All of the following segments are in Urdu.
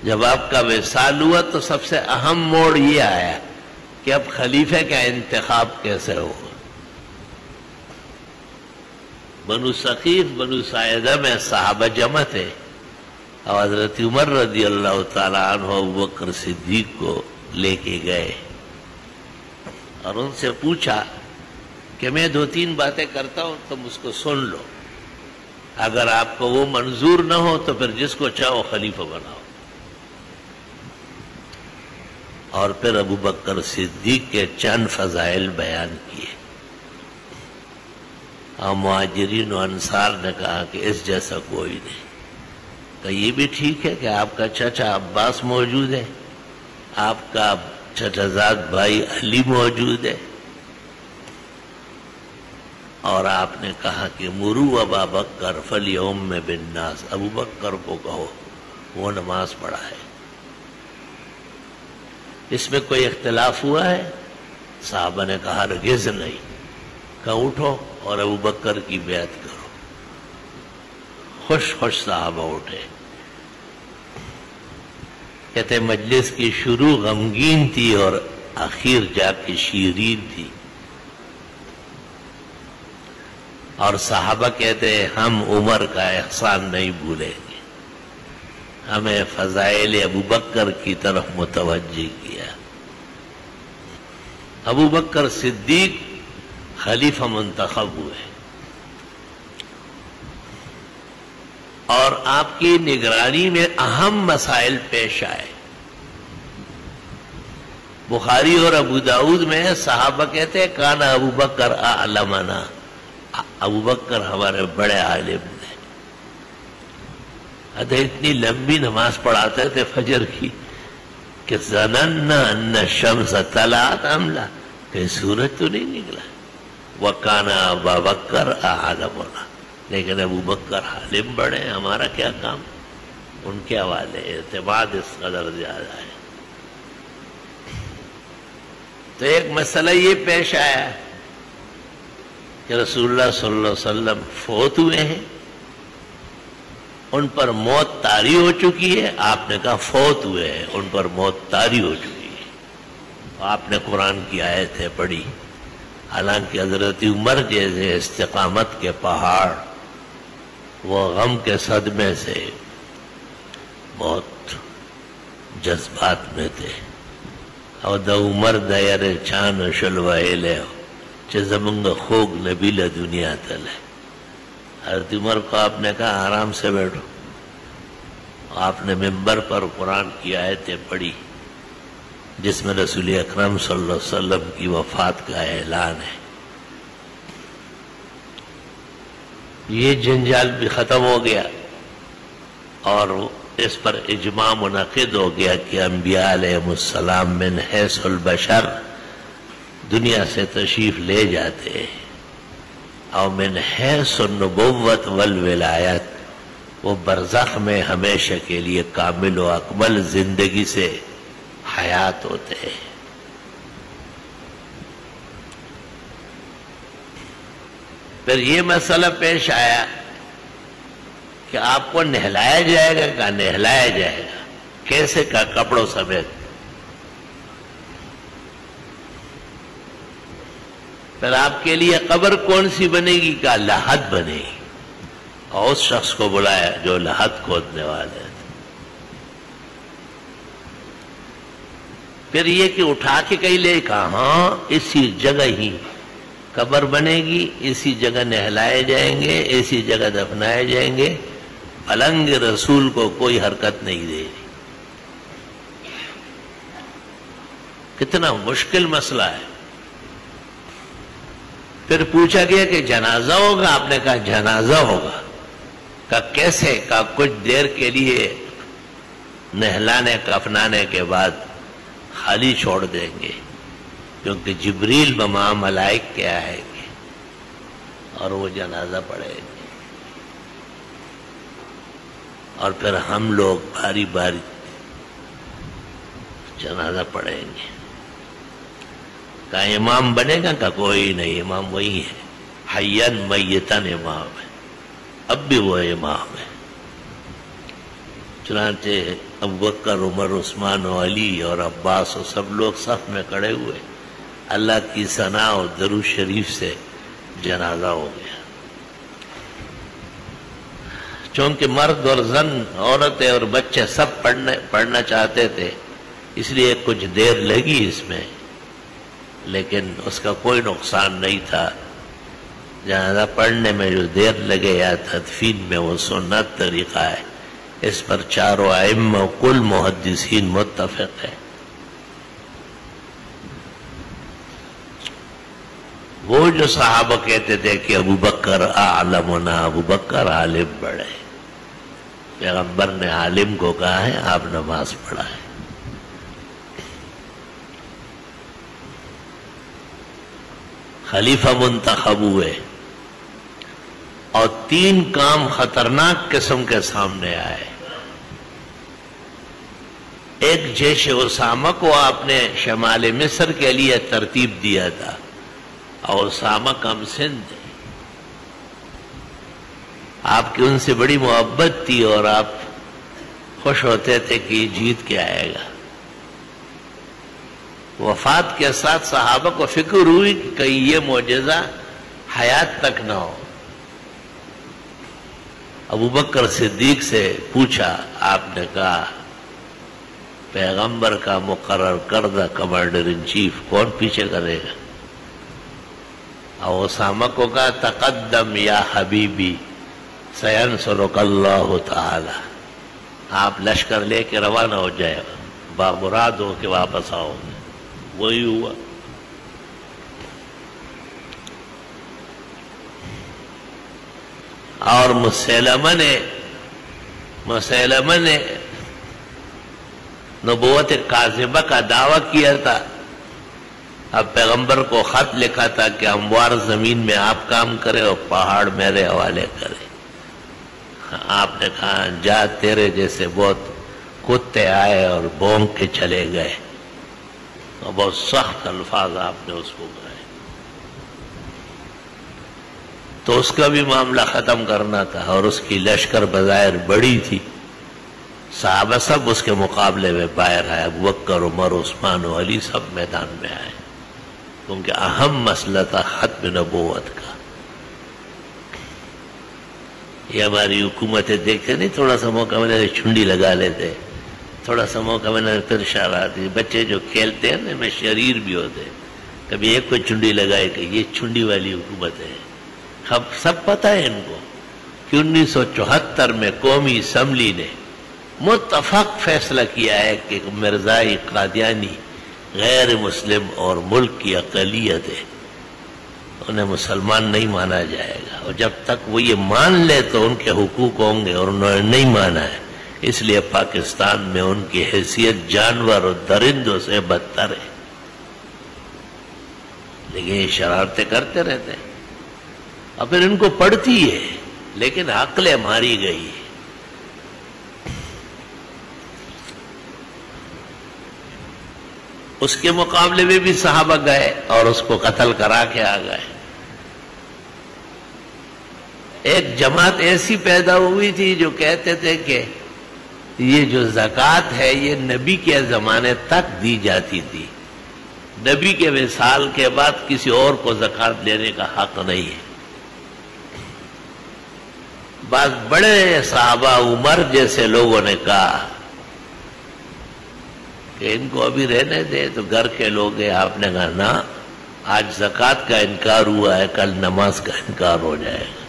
جب آپ کا وصال ہوا تو سب سے اہم موڑ یہ آیا کہ اب خلیفے کا انتخاب کیسے ہوگا۔ بنو ثقیف بنو ساعدہ میں صحابہ جمع تھے اور حضرت عمر رضی اللہ تعالیٰ عنہ ابوبکر صدیق کو لے کے گئے اور ان سے پوچھا کہ میں 2-3 باتیں کرتا ہوں تم اس کو سن لو، اگر آپ کو وہ منظور نہ ہو تو پھر جس کو چاہو خلیفہ بناؤ۔ اور پھر ابوبکر صدیق کے چند فضائل بیان کیے اور مہاجرین و انصار نے کہا کہ اس جیسا کوئی نہیں۔ کہ یہ بھی ٹھیک ہے کہ آپ کا چچا عباس موجود ہے، آپ کا چچا زاد بھائی علی موجود ہے، اور آپ نے کہا کہ مرو ابا بکر فلیؤم بالناس، ابو بکر کو کہو وہ نماز پڑھائے۔ اس میں کوئی اختلاف ہوا ہے؟ صحابہ نے کہا ہرگز نہیں۔ کہ اٹھو اور ابو بکر کی بیعت کرو۔ خوش خوش صحابہ اٹھے۔ کہتے مجلس کی شروع غمگین تھی اور آخر جا کے شیرین تھی، اور صحابہ کہتے ہیں ہم عمر کا احسان نہیں بھولیں گے، ہمیں فضائل ابو بکر کی طرف متوجہ کیا۔ ابو بکر صدیق خلیفہ منتخب ہوئے اور آپ کی نگرانی میں اہم مسائل پیش آئے۔ بخاری اور ابو داؤد میں صحابہ کہتے ہیں کان ابو بکر اعلمنا، ابو بکر ہمارے بڑے عالم تھے۔ اتنی لمبی نماز پڑھاتے تھے فجر کی کہ ظننا ان الشمس طلعت ام لا، کہ سورج تو نہیں نکلا۔ وکانا ابا بکر اعلمنا، لیکن ابو بکر عالم بڑے، ہمارا کیا کام؟ ان کے حوالے اعتماد اس قدر زیادہ ہے۔ تو ایک مسئلہ یہ پیش آیا کہ رسول اللہ صلی اللہ علیہ وسلم فوت ہوئے ہیں، ان پر موت طاری ہو چکی ہے۔ آپ نے کہا فوت ہوئے ہیں، ان پر موت طاری ہو چکی ہے۔ آپ نے قرآن کی آیتیں پڑھی، حالانکہ حضرت عمر جیسے استقامت کے پہاڑ وہ غم کے صدمے سے بہت جذبات میں تھے، اور دا عمر دا یر چان شلوائے لے چھ زمنگ خوگ نبیل دنیا تلے۔ حضرت عمر کو آپ نے کہا آرام سے بیٹھو۔ آپ نے منبر پر قرآن کی آیتیں پڑھی جس میں رسول اکرم صلی اللہ علیہ وسلم کی وفات کا اعلان ہے۔ یہ جنجال بھی ختم ہو گیا اور اس پر اجماع منعقد ہو گیا کہ انبیاء علیہ السلام من حیث البشر دنیا سے تشریف لے جاتے ہیں، اور من حیث النبوت والولایت وہ برزخ میں ہمیشہ کے لیے کامل و اکمل زندگی سے حیات ہوتے ہیں۔ پھر یہ مسئلہ پیش آیا کہ آپ کو نہلایا جائے گا کہ نہلایا جائے گا، کیسے کا؟ کپڑوں سمیت۔ پھر آپ کے لیے قبر کون سی بنے گی؟ کہ لحد بنے گی، اور اس شخص کو بلایا جو لحد کھودنے والے تھے۔ پھر یہ کہ اٹھا کے کہیں لے کہا ہاں اسی جگہ ہی قبر بنے گی، اسی جگہ نہلائے جائیں گے، اسی جگہ دفنائے جائیں گے، پلنگ رسول کو کوئی حرکت نہیں دے گی۔ کتنا مشکل مسئلہ ہے۔ پھر پوچھا گیا کہ جنازہ ہوگا؟ آپ نے کہا جنازہ ہوگا۔ کہا کیسے؟ کہا کچھ دیر کے لیے نہلانے کفنانے کے بعد خالی چھوڑ دیں گے، کیونکہ جبریل بما ملائک کے آئیں گے اور وہ جنازہ پڑھیں گے، اور پھر ہم لوگ باری باری جنازہ پڑھیں گے۔ کہا امام بنے گا؟ کہ کوئی نہیں، امام وہی ہے، حیاً میتاً امام ہے، اب بھی وہ امام ہے۔ چنانچہ ابوبکر، عمر، عثمان و علی اور عباس و سب لوگ صف میں کھڑے ہوئے، اللہ کی ثنا اور درود شریف سے جنازہ ہو گیا۔ چونکہ مرد اور زن، عورتیں اور بچے سب پڑھنا چاہتے تھے، اس لیے کچھ دیر لگی اس میں، لیکن اس کا کوئی نقصان نہیں تھا۔ جنازہ پڑھنے میں جو دیر لگے یا تدفین میں وہ سنت طریقہ ہے، اس پر چاروں ائمہ و کل محدثین متفق ہے۔ وہ جو صحابہ کہتے تھے کہ ابوبکر اعلمنا، ابوبکر عالم بڑے، پیغمبر نے عالم کو کہا ہے آپ نماز پڑھائیں۔ خلیفہ منتخب ہوئے اور 3 کام خطرناک قسم کے سامنے آئے۔ ایک جیش اسامہ کو آپ نے شمال مصر کے لیے ترتیب دیا تھا، اور اسامہ کم سن تھے، آپ کی ان سے بڑی محبت تھی اور آپ خوش ہوتے تھے کہ یہ جیت کے آئے گا۔ وفات کے ساتھ صحابہ کو فکر ہوئی کہ کہیں یہ معجزہ حیات تک نہ ہو۔ ابوبکر صدیق سے پوچھا، آپ نے کہا پیغمبر کا مقرر کردہ کمانڈر ان چیف کون پیچھے کرے گا؟ اور اسامہ کو کہا تقدم یا حبیبی سینصرک اللہ تعالی، آپ لشکر لے کے روانہ ہو جائے، بامراد ہو کے واپس آؤ گے۔ وہی ہوا۔ اور مسیلمہ نے نبوت کاذبہ کا دعویٰ کیا تھا، اب پیغمبر کو خط لکھا تھا کہ ہموار زمین میں آپ کام کرے اور پہاڑ میرے حوالے کرے۔ آپ نے کہا جا، تیرے جیسے بہت کتے آئے اور بھونک کے چلے گئے، اور بہت سخت الفاظ آپ نے اس کو کہے۔ تو اس کا بھی معاملہ ختم کرنا تھا، اور اس کی لشکر بظاہر بڑی تھی، صحابہ سب اس کے مقابلے میں باہر آئے، ابوبکر، عمر، عثمان و علی سب میدان میں آئے، کیونکہ اہم مسئلہ تھا ختم نبوت کا۔ یہ ہماری حکومتیں دیکھتے نہیں، تھوڑا سا موقع ملے چنڈی لگا لیتے، تھوڑا سا موقع ملے پھر شرارتی۔ بچے جو کھیلتے ہیں میں شریر بھی ہوتے ہیں، کبھی ایک کو چنڈی لگائے کہ یہ چنڈی والی حکومت ہے۔ سب پتہ ہے ان کو کہ 1974 میں قومی اسمبلی نے متفق فیصلہ کیا ہے کہ مرزائی قادیانی غیر مسلم اور ملک کی اقلیت ہے، انہیں مسلمان نہیں مانا جائے گا، اور جب تک وہ یہ مان لے تو ان کے حقوق ہوں گے، اور انہوں نے نہیں مانا ہے، اس لیے پاکستان میں ان کی حیثیت جانور اور درندوں سے بدتر ہے۔ لیکن یہ شرارتیں کرتے رہتے ہیں، اور پھر ان کو پڑتی ہے، لیکن عقلیں ماری گئی ہے۔ اس کے مقابلے میں بھی صحابہ گئے اور اس کو قتل کرا کے آ گئے۔ ایک جماعت ایسی پیدا ہوئی تھی جو کہتے تھے کہ یہ جو زکوٰۃ ہے یہ نبی کے زمانے تک دی جاتی تھی، نبی کے وصال کے بعد کسی اور کو زکوٰۃ لینے کا حق نہیں ہے۔ بعض بڑے صحابہ عمر جیسے لوگوں نے کہا کہ ان کو ابھی رہنے دے، تو گھر کے لوگ ہیں، آپ نے کہا نا، آج زکوٰۃ کا انکار ہوا ہے، کل نماز کا انکار ہو جائے گا،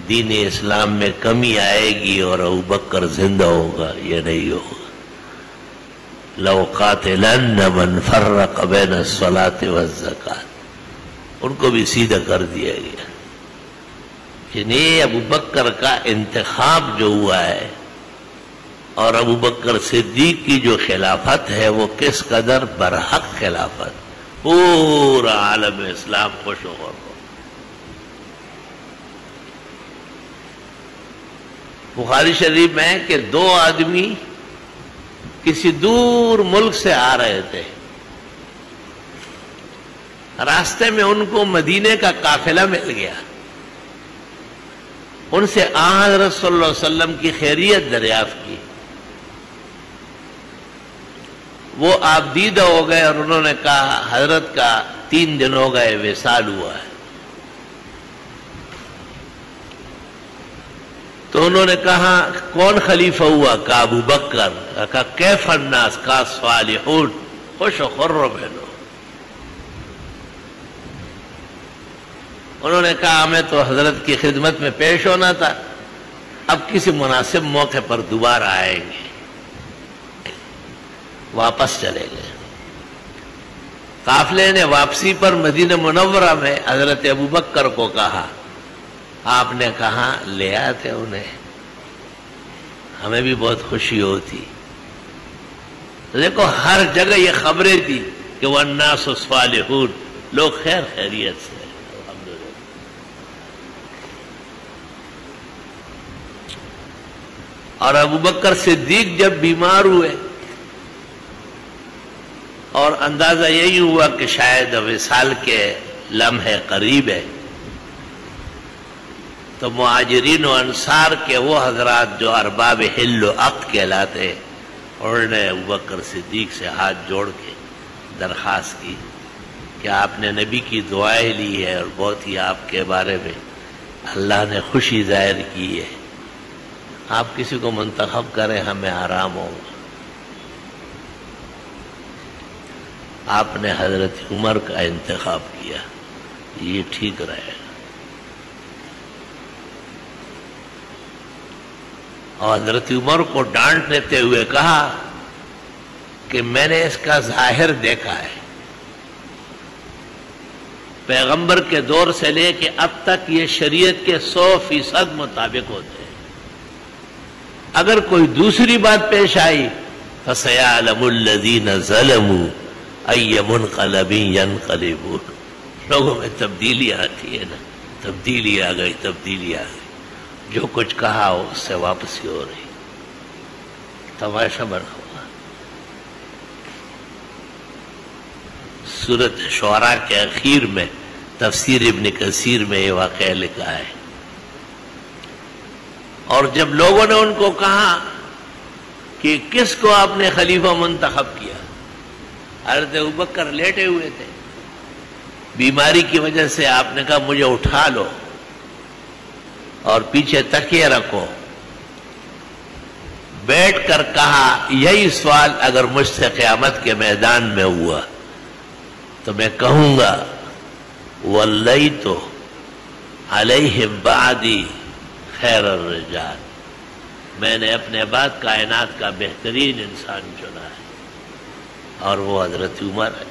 دین اسلام میں کمی آئے گی اور ابوبکر زندہ ہوگا، یہ نہیں ہوگا۔ لو قاتلن من فرق بین الصلاۃ والزکوٰۃ، ان کو بھی سیدھا کر دیا گیا کہ نہیں، ابوبکر کا انتخاب جو ہوا ہے اور ابوبکر صدیق کی جو خلافت ہے وہ کس قدر برحق خلافت، پورا عالم اسلام خوش و خرم۔ بخاری شریف میں ہے کہ 2 آدمی کسی دور ملک سے آ رہے تھے، راستے میں ان کو مدینے کا قافلہ مل گیا، ان سے حضرت صلی اللہ علیہ وسلم کی خیریت دریافت کی، وہ آپ دیدہ ہو گئے اور انہوں نے کہا حضرت کا 3 دن ہو گئے وصال ہوا ہے. تو انہوں نے کہا کون خلیفہ ہوا؟ کہا ابو بکر. کہا کیف الناس؟ کہا صالحون. خوش و خرم ہے لوگ. انہوں نے کہا ہمیں تو حضرت کی خدمت میں پیش ہونا تھا، اب کسی مناسب موقع پر دوبارہ آئیں گے. واپس چلے گئے. قافلے نے واپسی پر مدینہ منورہ میں حضرت ابو بکر کو کہا، آپ نے کہا لے آتے انہیں، ہمیں بھی بہت خوشی ہوتی. دیکھو ہر جگہ یہ خبریں تھی کہ والناس صالحون، لوگ خیر خیریت سے. اور ابو بکر صدیق جب بیمار ہوئے اور اندازہ یہی ہوا کہ شاید وصال کے لمحے قریب ہے، تو مہاجرین و انصار کے وہ حضرات جو ارباب حل و عقد کہلاتے، انہوں نے ابوبکر صدیق سے ہاتھ جوڑ کے درخواست کی کہ آپ نے نبی کی دعائیں لی ہے اور بہت ہی آپ کے بارے میں اللہ نے خوشی ظاہر کی ہے، آپ کسی کو منتخب کریں ہمیں آرام ہوگا. آپ نے حضرت عمر کا انتخاب کیا، یہ ٹھیک رہے گا. اور حضرت عمر کو ڈانٹ دیتے ہوئے کہا کہ میں نے اس کا ظاہر دیکھا ہے، پیغمبر کے دور سے لے کے اب تک یہ شریعت کے 100% مطابق ہوتے ہیں. اگر کوئی دوسری بات پیش آئی فَسَيَعْلَمُ الَّذِينَ ظَلَمُوا أَيَّ مُنْقَلَبٍ يَنْقَلِبُونَ. لوگوں میں تبدیلی آتی ہے نا، تبدیلی آ گئی، تبدیلی آ گئی. جو کچھ کہا ہو اس سے واپسی ہو رہی. تماشا بنا ہوا. سورۃ شعراء کے اخیر میں تفسیر ابن کثیر میں یہ واقعہ لکھا ہے. اور جب لوگوں نے ان کو کہا کہ کس کو آپ نے خلیفہ منتخب کیا، حضرت ابوبکر لیٹے ہوئے تھے، بیماری کی وجہ سے آپ نے کہا مجھے اٹھا لو اور پیچھے تکیے رکھو. بیٹھ کر کہا یہی سوال اگر مجھ سے قیامت کے میدان میں ہوا تو میں کہوں گا وَلَّيْتُ عَلَيْهِمْ بَعْدِي خیر الرجال، میں نے اپنے بعد کائنات کا بہترین انسان چنا ہے، اور وہ حضرت عمر ہے.